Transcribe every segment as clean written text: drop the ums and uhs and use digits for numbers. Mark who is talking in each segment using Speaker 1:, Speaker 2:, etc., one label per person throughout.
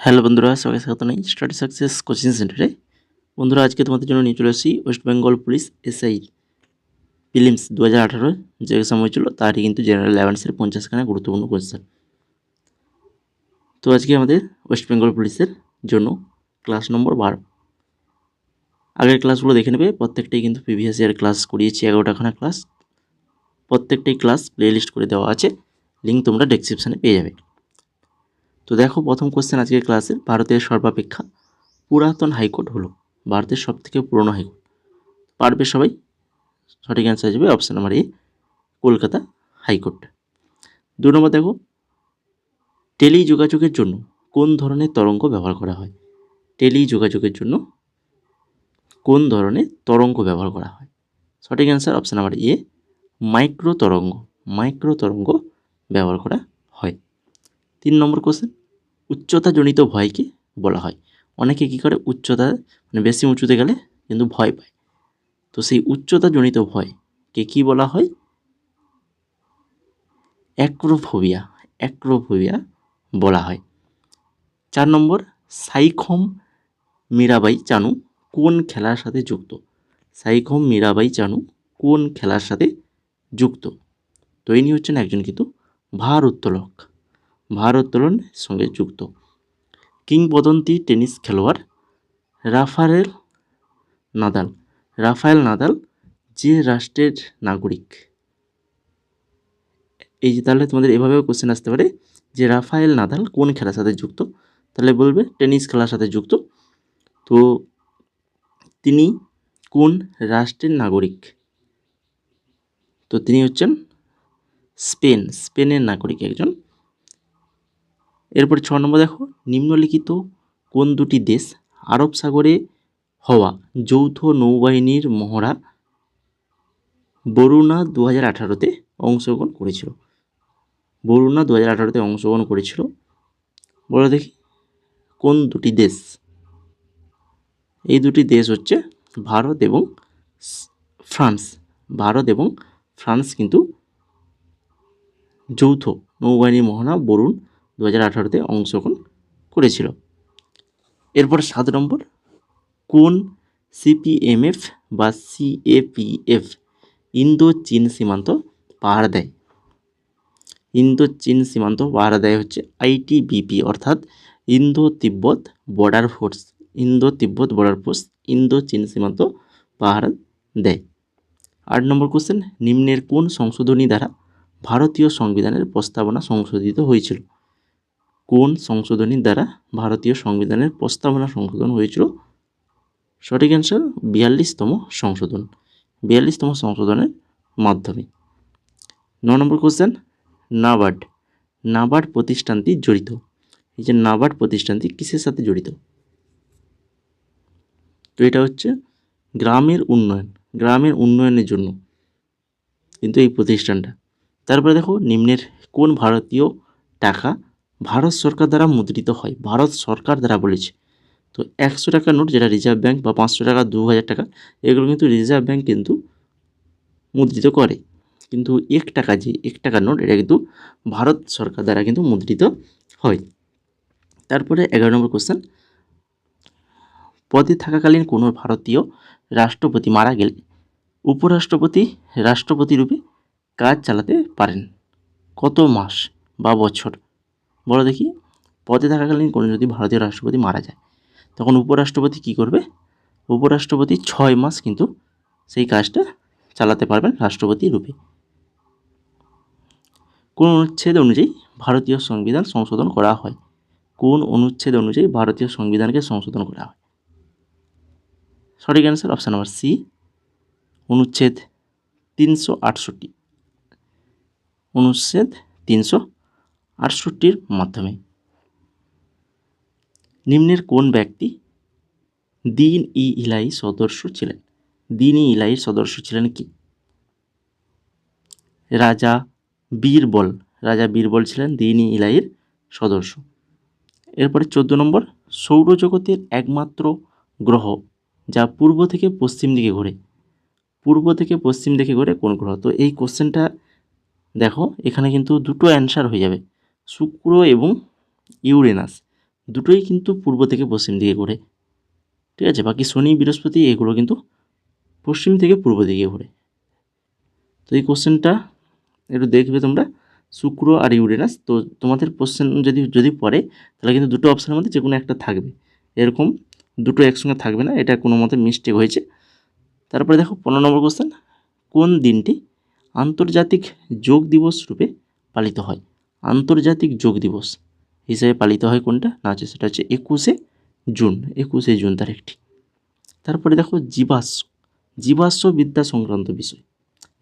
Speaker 1: Hello বন্ধুরা, সবাই স্বাগত জানাই স্টাডি সাকসেস কোচিং সেন্টারে। বন্ধুরা, আজকে তোমাদের জন্য নিয়ে চলে আসি West Bengal police SI prelims 2018 যে এক্সাম হয়েছিল তারই কিন্তু জেনারেল অ্যাওয়ারনেসের 50খানা গুরুত্বপূর্ণ কোয়েশ্চেন। তো আজকে আমাদের ওয়েস্ট বেঙ্গল পুলিশের জন্য ক্লাস নম্বর 12। আগের ক্লাসগুলো দেখে নেবে, প্রত্যেকটাই কিন্তু প্রিভিয়াস ইয়ার ক্লাস করিয়েছি, 11টাখানা ক্লাস। প্রত্যেকটাই ক্লাস প্লে লিস্ট করে দেওয়া আছে, লিঙ্ক তোমরা ডেসক্রিপশানে পেয়ে যাবে। তো দেখো, প্রথম কোয়েশ্চেন আজকের ক্লাসের, ভারতের সর্বাপেক্ষা পুরাতন হাইকোর্ট হলো। ভারতের সবথেকে পুরনো হাইকোর্ট পারবে সবাই? সঠিক অ্যান্সার যাবে অপশান নাম্বার এ, কলকাতা হাইকোর্ট। 2 নম্বর দেখো, টেলিযোগাযোগের জন্য কোন ধরনের তরঙ্গ ব্যবহার করা হয়? টেলিযোগাযোগের জন্য কোন ধরনের তরঙ্গ ব্যবহার করা হয়? সঠিক অ্যান্সার অপশান নাম্বার এ, মাইক্রো তরঙ্গ। মাইক্রো তরঙ্গ ব্যবহার করা হয়। 3 নম্বর কোশ্চেন, উচ্চতাজনিত ভয়কে বলা হয়। অনেকে কী করে, উচ্চতা মানে বেশি উঁচুতে গেলে কিন্তু ভয় পায়, তো সেই উচ্চতাজনিত ভয়কে কী বলা হয়? অ্যাক্রোফোবিয়া। অ্যাক্রোফোবিয়া বলা হয়। 4 নম্বর, সাইখোম মীরাবাই চানু কোন খেলার সাথে যুক্ত? সাইখোম মীরাবাই চানু কোন খেলার সাথে যুক্ত? তো ইনি হচ্ছেন একজন কিন্তু ভারোত্তোলক, ভারোত্তোলনের সঙ্গে যুক্ত। কিংবদন্তি টেনিস খেলোয়াড় রাফায়েল নাদাল। রাফায়েল নাদাল যে রাষ্ট্রের নাগরিক? এই যে তাহলে তোমাদের এভাবেও কোশ্চেন আসতে পারে যে রাফায়েল নাদাল কোন খেলার সাথে যুক্ত, তাহলে বলবে টেনিস খেলার সাথে যুক্ত। তো তিনি কোন রাষ্ট্রের নাগরিক? তো তিনি হচ্ছেন স্পেনের নাগরিক একজন। এরপরে 6 নম্বর দেখো, নিম্নলিখিত কোন দুটি দেশ আরব সাগরে হওয়া যৌথ নৌবাহিনীর মহড়া বরুণা 2018-তে অংশগ্রহণ করেছিল? বরুণা 2018-তে অংশগ্রহণ করেছিল, বলো দেখি কোন দুটি দেশ? এই দুটি দেশ হচ্ছে ভারত এবং ফ্রান্স। ভারত এবং ফ্রান্স কিন্তু যৌথ নৌবাহিনী মহড়া বরুণ 2018-তে অংশগ্রহণ করেছিল। এরপর 7 নম্বর, কোন সিপিএমএফ বা সিএপিএফ ইন্দো চীন সীমান্ত পাহারা দেয়? ইন্দো চীন সীমান্ত পাহারা দেয় হচ্ছে আইটিবিপি, অর্থাৎ ইন্দো তিব্বত বর্ডার ফোর্স। ইন্দো তিব্বত বর্ডার ফোর্স ইন্দো চীন সীমান্ত পাহারা দেয়। 8 নম্বর কোশ্চেন, নিম্নের কোন সংশোধনী দ্বারা ভারতীয় সংবিধানের প্রস্তাবনা সংশোধিত হয়েছিল? কোন সংশোধনীর দ্বারা ভারতীয় সংবিধানের প্রস্তাবনা সংশোধন হয়েছিল? সঠিক অ্যান্সার 42তম সংশোধন। 42তম সংশোধনের মাধ্যমে। 9 নম্বর কোশ্চেন, নাবার্ড। নাবার্ড প্রতিষ্ঠানটি জড়িত, এই যে নাবার্ড প্রতিষ্ঠানটি কিসের সাথে জড়িত? তো এটা হচ্ছে গ্রামের উন্নয়ন, গ্রামের উন্নয়নের জন্য কিন্তু এই প্রতিষ্ঠানটা। তারপরে দেখো, নিম্নের কোন ভারতীয় টাকা ভারত সরকার দ্বারা মুদ্রিত হয়? ভারত সরকার দ্বারা বলেছে। তো 100 টাকার নোট, যেটা রিজার্ভ ব্যাঙ্ক, বা 500 টাকা, 2000 টাকা, এগুলো কিন্তু রিজার্ভ ব্যাঙ্ক কিন্তু মুদ্রিত করে, কিন্তু 1 টাকা যে 1 টাকার নোট, এটা কিন্তু ভারত সরকার দ্বারা কিন্তু মুদ্রিত হয়। তারপরে 11 নম্বর কোশ্চেন, পদে থাকাকালীন কোনো ভারতীয় রাষ্ট্রপতি মারা গেলে উপরাষ্ট্রপতি রাষ্ট্রপতি রূপে কাজ চালাতে পারেন কত মাস বা বছর? বলো দেখি, পদে থাকাকালীন কোনো যদি ভারতীয় রাষ্ট্রপতি মারা যায়, তখন উপরাষ্ট্রপতি কী করবে? উপরাষ্ট্রপতি 6 মাস কিন্তু সেই কাজটা চালাতে পারবেন রাষ্ট্রপতি রূপে। কোন অনুচ্ছেদ অনুযায়ী ভারতীয় সংবিধান সংশোধন করা হয়? কোন অনুচ্ছেদ অনুযায়ী ভারতীয় সংবিধানকে সংশোধন করা হয়? সঠিক অ্যান্সার অপশান নাম্বার সি, অনুচ্ছেদ 368। অনুচ্ছেদ 368-র মাধ্যমে। নিম্নের কোন ব্যক্তি দিন-ই-ইলাহি সদস্য ছিলেন? দিন-ই-ইলাহির সদস্য ছিলেন কি? রাজা বীরবল। রাজা বীরবল ছিলেন দিন-ই-ইলাহির সদস্য। এরপরে 14 নম্বর, সৌরজগতের একমাত্র গ্রহ যা পূর্ব থেকে পশ্চিম দিকে ঘোরে। পূর্ব থেকে পশ্চিম দিকে ঘোরে কোন গ্রহ? তো এই কোশ্চেনটা দেখো, এখানে কিন্তু দুটো অ্যান্সার হয়ে যাবে, শুক্র এবং ইউরেনাস। দুটোই কিন্তু পূর্ব থেকে পশ্চিম দিকে ঘোরে, ঠিক আছে। বাকি শনি বৃহস্পতি এগুলো কিন্তু পশ্চিম থেকে পূর্ব দিকে ঘোরে। তো এই কোশ্চেনটা একটু দেখবে তোমরা, শুক্র আর ইউরেনাস। তো তোমাদের কোশ্চেন যদি পড়ে তাহলে কিন্তু দুটো অপশানের মধ্যে যে কোনো একটা থাকবে, এরকম দুটো একসঙ্গে থাকবে না, এটা কোনো মতে মিস্টেক হয়েছে। তারপরে দেখো 15 নম্বর কোশ্চেন, কোন দিনটি আন্তর্জাতিক যোগ দিবস রূপে পালিত হয়? আন্তর্জাতিক যোগ দিবস হিসেবে পালিত হয় কোনটা না, হচ্ছে সেটা হচ্ছে 21শে জুন তারিখটি। তারপরে দেখো জীবাশ্ম বিদ্যা সংক্রান্ত বিষয়,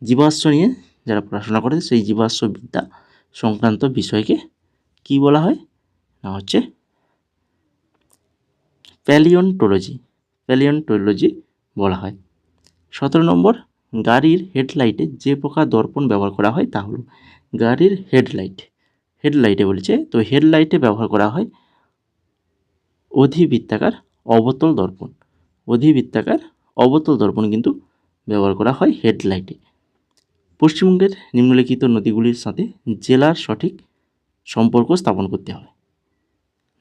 Speaker 1: জীবাশ্ম নিয়ে যারা পড়াশোনা করে সেই জীবাশ্ম বিদ্যা সংক্রান্ত বিষয়কে কি বলা হয় না, হচ্ছে প্যালিওন্টোলজি বলা হয়। 17 নম্বর, গাড়ির হেডলাইটে যে প্রকার দর্পণ ব্যবহার করা হয় তা হলো, গাড়ির হেডলাইটে বলেছে, তো হেডলাইটে ব্যবহার করা হয় অধিবৃত্তাকার অবতল দর্পণ কিন্তু ব্যবহার করা হয় হেডলাইটে। পশ্চিমবঙ্গের নিম্নলিখিত নদীগুলির সাথে জেলার সঠিক সম্পর্ক স্থাপন করতে হবে।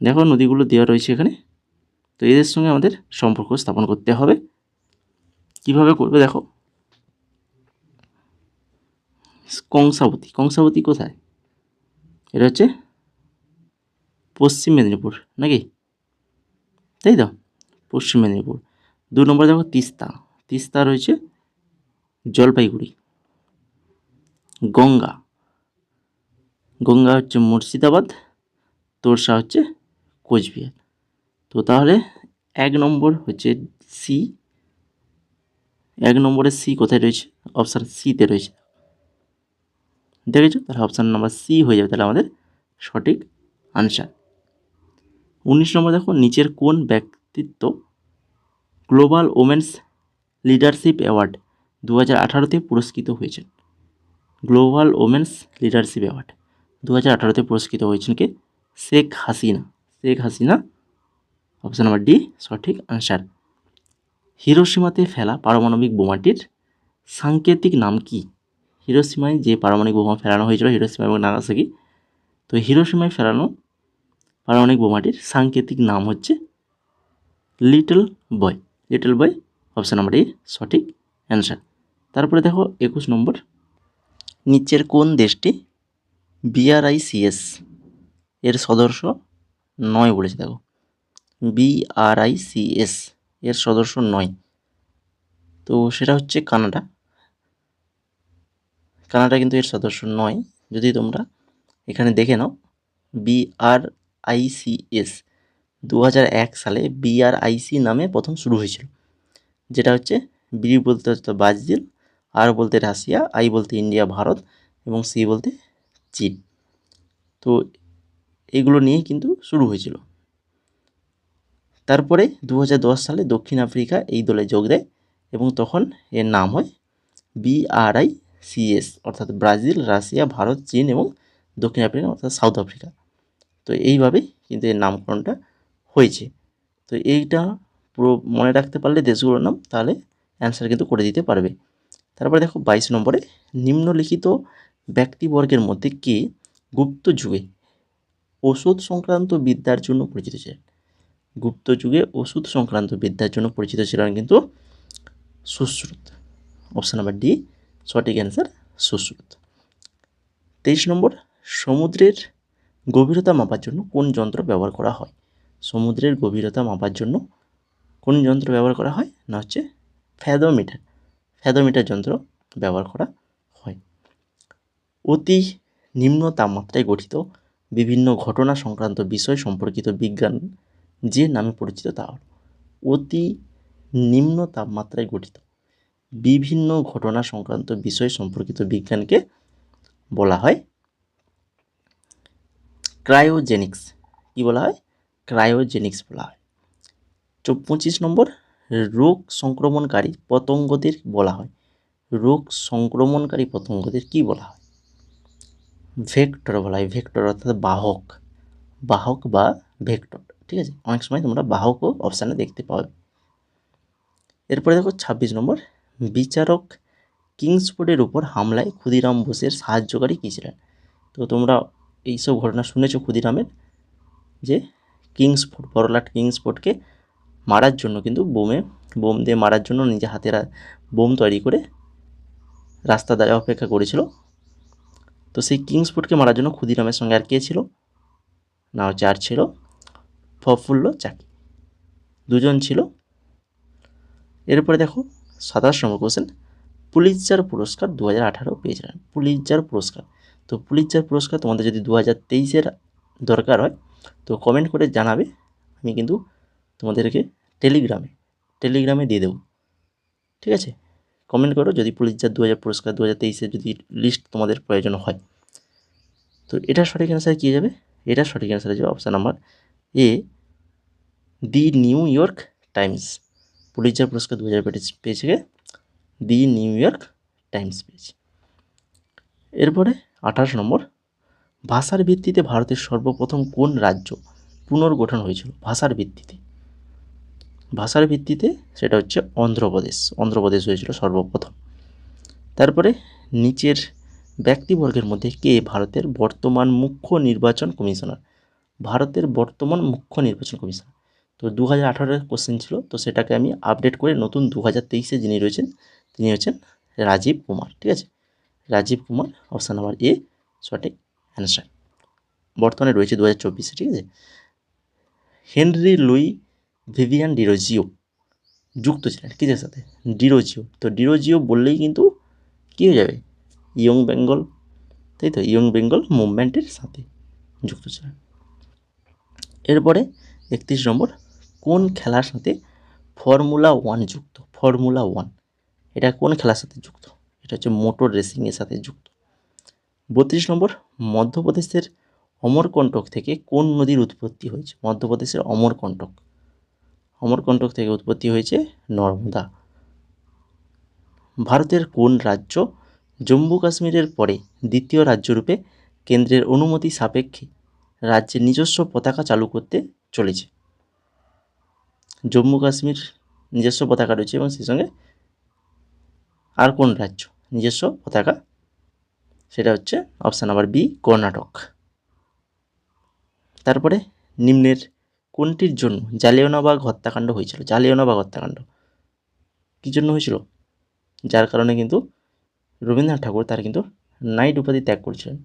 Speaker 1: দেখো নদীগুলো দেওয়া রয়েছে এখানে, তো এদের সঙ্গে আমাদের সম্পর্ক স্থাপন করতে হবে। কিভাবে করবে দেখো, কংসাবতী কোথায়? এটা হচ্ছে পশ্চিম মেদিনীপুর নাকি, তাই তো, পশ্চিম মেদিনীপুর। 2 নম্বর দেখো তিস্তা রয়েছে জলপাইগুড়ি। গঙ্গা হচ্ছে মুর্শিদাবাদ, তোরসা হচ্ছে কোচবিহার। তো তাহলে 1 নম্বর হচ্ছে সি, 1 নম্বরে সি কোথায় রয়েছে? অপশান সিতে রয়েছে, দেখেছো? তাহলে অপশান নাম্বার সি হয়ে যাবে তাহলে আমাদের সঠিক আনসার। 19 নম্বর দেখো, নিচের কোন ব্যক্তিত্ব গ্লোবাল ওমেন্স লিডারশিপ অ্যাওয়ার্ড 2018-তে পুরস্কৃত হয়েছেন? গ্লোবাল ওমেন্স লিডারশিপ অ্যাওয়ার্ড 2018-তে পুরস্কৃত হয়েছেন কে? Sheikh Hasina, option number D সঠিক আনসার। হিরোশিমাতে ফেলা পারমাণবিক বোমাটির সাংকেতিক নাম কি? হিরোশিমায় যে পারমাণবিক বোমা ফেলানো হয়েছিল, হিরোশিমা এবং নাগাসাকি, তো হিরোশিমায় ফেলানো পারমাণবিক বোমাটির সাংকেতিক নাম হচ্ছে little boy, option number A সঠিক অ্যান্সার। তারপরে দেখো 21 নম্বর, নিচের কোন দেশটি BRICS এর সদস্য নয় বলেছে? দেখো BRICS এর সদস্য নয়, তো সেটা হচ্ছে কানাডা কিন্তু এর সদস্য নয়। যদি তোমরা এখানে দেখে নাও, BRICS 2001 সালে BRIC নামে প্রথম শুরু হয়েছিল, যেটা হচ্ছে বি বলতে হচ্ছে ব্রাজিল, আর বলতে রাশিয়া, আই বলতে ইন্ডিয়া ভারত এবং সি বলতে চীন। তো এইগুলো নিয়েই কিন্তু শুরু হয়েছিল। তারপরে 2010 সালে দক্ষিণ আফ্রিকা এই দলে যোগ দেয় এবং তখন এর নাম হয় BRICS, অর্থাৎ ব্রাজিল, রাশিয়া, ভারত, চীন এবং দক্ষিণ আফ্রিকা অর্থাৎ সাউথ আফ্রিকা। তো এইভাবেই কিন্তু এর নামকরণটা হয়েছে। তো এইটা পুরো মনে রাখতে পারলে দেশগুলোর নাম, তাহলে অ্যান্সার কিন্তু করে দিতে পারবে। তারপরে দেখো 22 নম্বরে, নিম্নলিখিত ব্যক্তিবর্গের মধ্যে কে গুপ্ত যুগে ওষুধ সংক্রান্ত বিদ্যার জন্য পরিচিত ছিলেন? গুপ্ত যুগে ওষুধ সংক্রান্ত বিদ্যার জন্য পরিচিত ছিলেন কিন্তু সুশ্রুত, অপশান নাম্বার ডি সঠিক অ্যান্সার সুশ্রুত। 23 নম্বর, সমুদ্রের গভীরতা মাপার জন্য কোন যন্ত্র ব্যবহার করা হয়? সমুদ্রের গভীরতা মাপার জন্য কোন যন্ত্র ব্যবহার করা হয় না, হচ্ছে ফ্যাদোমিটার যন্ত্র ব্যবহার করা হয়। অতি নিম্ন তাপমাত্রায় গঠিত বিভিন্ন ঘটনা সংক্রান্ত বিষয় সম্পর্কিত বিজ্ঞান যে নামে পরিচিত তা হল, অতি নিম্ন তাপমাত্রায় গঠিত বিভিন্ন ঘটনা সংক্রান্ত বিষয় সম্পর্কিত বিজ্ঞানকে বলা হয় ক্রায়োজেনিক্স। কি বলা হয়? ক্রায়োজেনিক্স বলা হয়। 25 নম্বর, রোগ সংক্রমণকারী পতঙ্গদের বলা হয়, রোগ সংক্রমণকারী পতঙ্গদের কি বলা হয়? ভেক্টর বলা হয়, ভেক্টর অর্থাৎ বাহক বা ভেক্টর, ঠিক আছে। অনেক সময় তোমরা বাহকও অপশানে দেখতে পাবে। এরপরে দেখো 26 নম্বর, বিচারক কিংসফোর্ডের উপর হামলায় ক্ষুদিরাম বোসের সাহায্যকারী কী ছিলেন? তো তোমরা এইসব ঘটনা শুনেছো ক্ষুদিরামের, যে কিংসফোর্ড, বড়লাট কিংসফোর্ডকে মারার জন্য কিন্তু বোম দিয়ে মারার জন্য নিজে হাতে বোম তৈরি করে রাস্তা ধারে অপেক্ষা করেছিল। তো সেই কিংসফোর্ডকে মারার জন্য ক্ষুদিরামের সঙ্গে আর কে ছিল না, হচ্ছে আর ছিল প্রফুল্ল চাকি, দুজন ছিল। এরপরে দেখো 27 নম্বর কোশ্চেন, পুলিৎজার পুরস্কার 2018 পেয়েছিলেন। পুলিৎজার পুরস্কার, তো পুলিৎজার পুরস্কার তোমাদের যদি 2023-এর দরকার হয় তো কমেন্ট করে জানাবে, আমি কিন্তু তোমাদেরকে টেলিগ্রামে দিয়ে দেবো, ঠিক আছে? কমেন্ট করো যদি পুলিৎজার পুরস্কার 2023-এর যদি লিস্ট তোমাদের প্রয়োজন হয়। তো এটা সঠিক অ্যান্সার কী যাবে? এটা সঠিক অ্যান্সার হয়ে যাবে অপশান নাম্বার এ, দি নিউ ইয়র্ক টাইমস। পুলিৎজার পুরস্কার 2000 পেয়েছে দি নিউ ইয়র্ক টাইমস পেয়েছে। এরপরে 28 নম্বর, ভাষার ভিত্তিতে ভারতের সর্বপ্রথম কোন রাজ্য পুনর্গঠন হয়েছিল? ভাষার ভিত্তিতে সেটা হচ্ছে অন্ধ্রপ্রদেশ হয়েছিল সর্বপ্রথম। তারপরে নিচের ব্যক্তিবর্গের মধ্যে কে ভারতের বর্তমান মুখ্য নির্বাচন কমিশনার? তো 2018-এর কোশ্চেন ছিল, তো সেটাকে আমি আপডেট করে নতুন 2023-এ যিনি রয়েছেন তিনি হচ্ছেন রাজীব কুমার, ঠিক আছে? Rajiv Kumar, option number A সঠিক অ্যান্সার। বর্তমানে রয়েছে 2024-এ, ঠিক আছে? হেনরি লুই ভিভিয়ান ডিরোজিও যুক্ত ছিলেন কিসের সাথে? ডিরোজিও। তো ডিরোজিও বললেই কিন্তু কী হয়ে যাবে? ইয়ং বেঙ্গল, তাই তো, ইয়ং বেঙ্গল মুভমেন্টের সাথে যুক্ত ছিলেন। এরপরে 31 নম্বর, কোন খেলার সাথে ফর্মুলা 1 যুক্ত? ফর্মুলা 1 এটা কোন খেলার সাথে যুক্ত? এটা হচ্ছে মোটর রেসিংয়ের সাথে যুক্ত। 32 নম্বর, মধ্যপ্রদেশের অমরকণ্টক থেকে কোন নদীর উৎপত্তি হয়েছে? মধ্যপ্রদেশের অমরকণ্টক থেকে উৎপত্তি হয়েছে নর্মদা। ভারতের কোন রাজ্য জম্মু কাশ্মীরের পরে দ্বিতীয় রাজ্যরূপে কেন্দ্রের অনুমতি সাপেক্ষে রাজ্যের নিজস্ব পতাকা চালু করতে চলেছে? জম্মু কাশ্মীর নিজস্ব পতাকা রয়েছে এবং সেই সঙ্গে আর কোন রাজ্য নিজস্ব পতাকা? সেটা হচ্ছে অপশান নাম্বার বি, কর্ণাটক। তারপরে নিম্নের কোনটির জন্য জালিয়ানওয়ালাবাগ হত্যাকাণ্ড হয়েছিল? জালিয়ানওয়ালাবাগ হত্যাকাণ্ড কী জন্য হয়েছিল? যার কারণে কিন্তু রবীন্দ্রনাথ ঠাকুর তার কিন্তু নাইট উপাধি ত্যাগ করেছিলেন।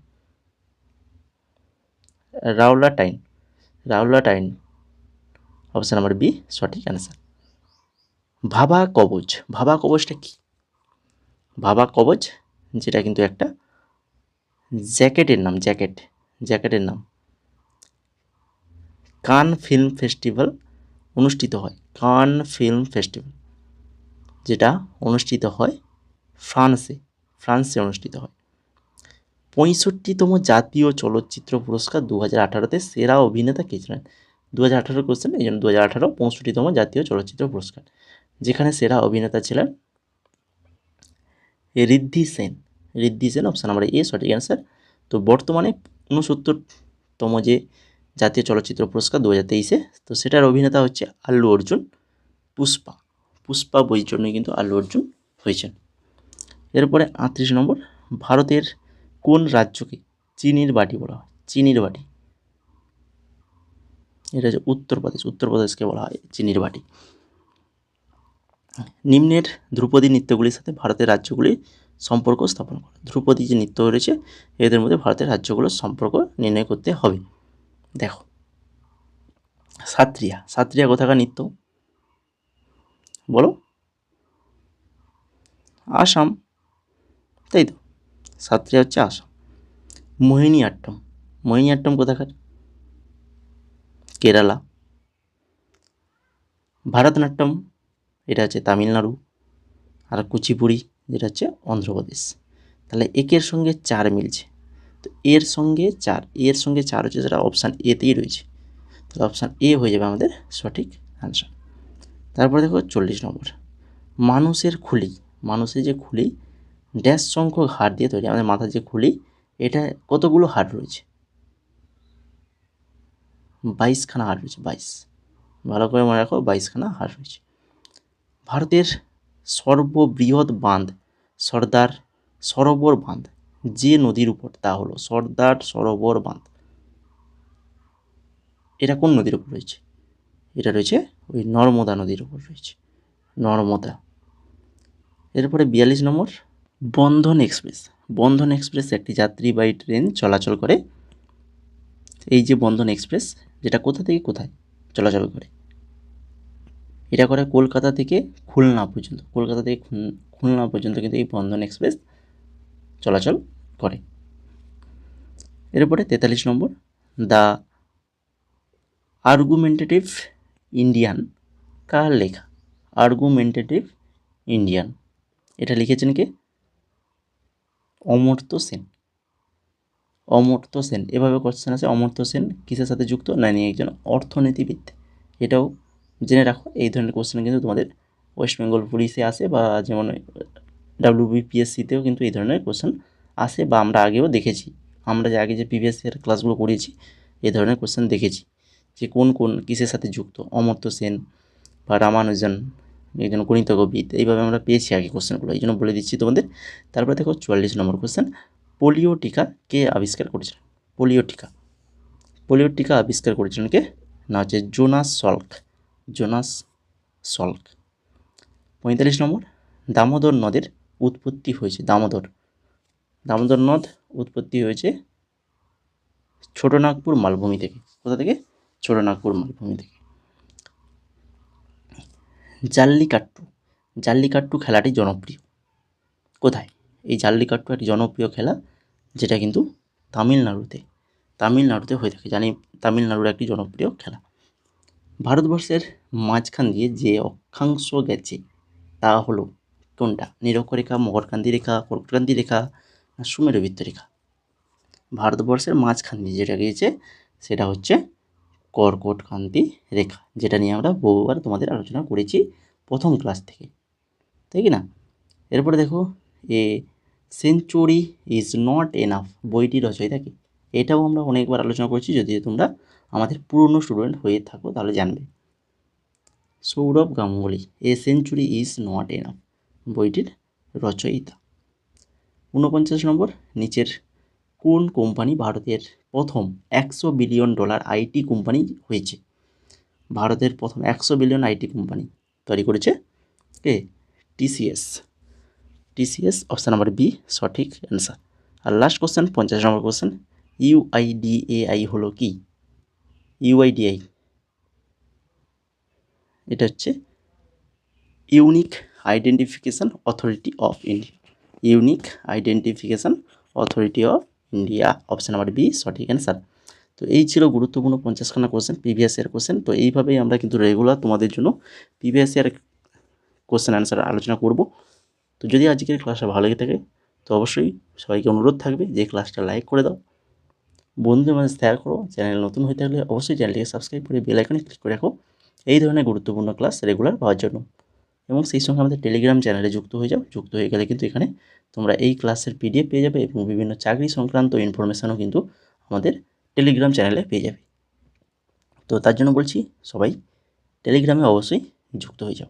Speaker 1: রাওলাটাইন, অপশান নাম্বার বি সঠিক অ্যান্সার। ভাবা কবচটা কি? ভাবা কবচ যেটা কিন্তু একটা জ্যাকেটের নাম। কান ফিল্ম ফেস্টিভ্যাল যেটা অনুষ্ঠিত হয় ফ্রান্সে অনুষ্ঠিত হয়। 65তম জাতীয় চলচ্চিত্র পুরস্কার 2018-তে সেরা অভিনেতা কে ছিলেন? 2018 কোশ্চেন, এই জন্য 2018 65তম জাতীয় চলচ্চিত্র পুরস্কার, যেখানে সেরা অভিনেতা ছিলেন ঋদ্ধি সেন, অপশান নাম্বার এ সঠিক অ্যান্সার। তো বর্তমানে 69তম যে জাতীয় চলচ্চিত্র পুরস্কার 2023-এ, তো সেটার অভিনেতা হচ্ছে আল্লু অর্জুন। পুষ্পা বইয়ের জন্যই কিন্তু আল্লু অর্জুন হয়েছেন। এরপরে 38 নম্বর, ভারতের কোন রাজ্যকে চিনির বাটি বলা হয়? এটা হচ্ছে উত্তরপ্রদেশকে বলা হয় চিনির বাটি। নিম্নের ধ্রুপদী নৃত্যগুলির সাথে ভারতের রাজ্যগুলির সম্পর্ক স্থাপন করে। ধ্রুপদী যে নৃত্য রয়েছে এদের মধ্যে ভারতের রাজ্যগুলোর সম্পর্ক নির্ণয় করতে হবে। দেখো, সাত্রিয়া কোথাকার নৃত্য বলো? আসাম, তাই তো, সাত্রিয়া হচ্ছে আসাম। মোহিনীআট্টম কোথাকার? কেরালা। ভারতনাট্যম এটা হচ্ছে তামিলনাড়ু। আর কুচিপুড়ি যেটা হচ্ছে অন্ধ্রপ্রদেশ। তাহলে একের সঙ্গে 4 মিলছে, তো এর সঙ্গে 4 হচ্ছে, যেটা অপশান এতেই রয়েছে, তাহলে অপশান এ হয়ে যাবে আমাদের সঠিক অ্যান্সার। তারপরে দেখো 40 নম্বর, মানুষের যে খুলি ড্যাশ সংখ্যক হাড় দিয়ে তৈরি। আমাদের মাথার যে খুলি, এটা কতগুলো হাড় রয়েছে? 22খানা হাড় রয়েছে, 22, ভালো করে মনে রাখো, 22খানা হাড় রয়েছে। ভারতের সর্ববৃহৎ বাঁধ সর্দার সরোবর বাঁধ যে নদীর উপর, তা হলো সর্দার সরোবর বাঁধ। এটা কোন নদীর ওপর রয়েছে? এটা রয়েছে ওই নর্মদা নদীর ওপর রয়েছে, নর্মদা। এরপরে 42 নম্বর, বন্ধন এক্সপ্রেস। বন্ধন এক্সপ্রেস একটি যাত্রীবাহী ট্রেন চলাচল করে। এই যে বন্ধন এক্সপ্রেস, যেটা কোথা থেকে কোথায় চলাচল করে? এটা করে কলকাতা থেকে খুলনা পর্যন্ত। কলকাতা থেকে খুলনা পর্যন্ত কিন্তু এই বন্ধন এক্সপ্রেস চলাচল করে। এরপরে 43 নম্বর, দ্য আর্গুমেন্টেটিভ ইন্ডিয়ান কার লেখা? আর্গুমেন্টেটিভ ইন্ডিয়ান, এটা লিখেছেন কে? অমর্ত্য সেন। অমর্ত্য সেন। এভাবে কোশ্চেন আছে, অমর্ত্য সেন কিসের সাথে যুক্ত? না, ইনি একজন অর্থনীতিবিদ। এটাও জেনে রাখো। এই ধরনের কোশ্চেন কিন্তু তোমাদের ওয়েস্ট বেঙ্গল পুলিশে আসে, বা যেমন WBPSCতেও কিন্তু এই ধরনের কোশ্চেন আসে, বা আমরা আগেও দেখেছি। আমরা যে আগে যে প্রিভিয়াস ইয়ার ক্লাসগুলো করিয়েছি, এই ধরনের কোশ্চেন দেখেছি যে কোন কোন কিসের সাথে যুক্ত। অমর্ত্য সেন বা রামানুজন, একজন গণিতজ্ঞবিদ, এইভাবে আমরা পেয়েছি আগে কোশ্চেনগুলো, এই জন্য বলে দিচ্ছি তোমাদের। তারপরে দেখো 44 নম্বর কোশ্চেন, পোলিও টিকা কে আবিষ্কার করেছিলেন? পোলিও টিকা। পোলিও টিকা আবিষ্কার করেছিলেন কে? না হচ্ছে জোনাস সল্ক। Jonas Salk. 45 নম্বর, দামোদর নদের উৎপত্তি হয়েছে। দামোদর। দামোদর নদ উৎপত্তি হয়েছে ছোটনাগপুর মালভূমি থেকে। কোথা থেকে? ছোটনাগপুর মালভূমি থেকে। জাল্লিকাট্টু। জাল্লিকাট্টু খেলাটি জনপ্রিয় কোথায়? এই জাল্লিকাট্টু একটি জনপ্রিয় খেলা, যেটা কিন্তু তামিলনাড়ুতে হয়ে থাকে। জানি তামিলনাড়ুর একটি জনপ্রিয় খেলা। ভারতবর্ষের মাঝখান দিয়ে যে অক্ষাংশ গেছে তা হলো কোনটা? নিরক্ষরেখা, মকরকান্তি রেখা, কর্কটক্রান্তি রেখা, না সুমেরুবৃত্ত রেখা? ভারতবর্ষের মাঝখান দিয়ে যেটা গিয়েছে সেটা হচ্ছে কর্কটক্রান্তি রেখা, যেটা নিয়ে আমরা বহুবার তোমাদের আলোচনা করেছি প্রথম ক্লাস থেকে, তাই কি না? এরপরে দেখো, a century is not enough বইটি রচয়িতা কে? এটাও আমরা অনেকবার আলোচনা করেছি, যদি তোমরা আমাদের পুরনো স্টুডেন্ট হয়ে থাকো তাহলে জানবে। Sourav Ganguly. A century is not enough বইটির রচয়িতা। 49 নম্বর, নিচের কোন কোম্পানি ভারতের প্রথম $100 বিলিয়ন আইটি কোম্পানি হয়েছে? ভারতের প্রথম 100 বিলিয়ন আইটি কোম্পানি তৈরি করেছে কে? TCS। TCS, option number B সঠিক অ্যান্সার। আর লাস্ট কোশ্চেন, 50 নম্বর কোশ্চেন, UIDAI হলো কি? UIDAI এটা হচ্ছে unique identification authority of India. Unique identification authority of India, option number B সঠিক অ্যান্সার। তো এই ছিল গুরুত্বপূর্ণ 50খানা কোশ্চেন, প্রিভিয়াস ইয়ার কোশ্চেন। তো এইভাবেই আমরা কিন্তু রেগুলার তোমাদের জন্য প্রিভিয়াস ইয়ার কোশ্চেন অ্যান্সার আলোচনা করব। তো যদি আজকের ক্লাসটা ভালো লেগে থাকে তো অবশ্যই সবাইকে অনুরোধ থাকবে যে ক্লাসটা লাইক করে দাও, বন্ধুদের মাঝে শেয়ার করো। চ্যানেল নতুন হয়ে থাকলে অবশ্যই চ্যানেলটিকে সাবস্ক্রাইব করে বেল আইকনে ক্লিক করে রাখো এই ধরনের গুরুত্বপূর্ণ ক্লাস রেগুলার পাওয়ার জন্য। এবং সেই সঙ্গে আমাদের টেলিগ্রাম চ্যানেলে যুক্ত হয়ে যাও। যুক্ত হয়ে গেলে কিন্তু এখানে তোমরা এই ক্লাসের PDF পেয়ে যাবে, এবং বিভিন্ন চাকরি সংক্রান্ত ইনফরমেশানও কিন্তু আমাদের টেলিগ্রাম চ্যানেলে পেয়ে যাবে। তো তার জন্য বলছি, সবাই টেলিগ্রামে অবশ্যই যুক্ত হয়ে যাও।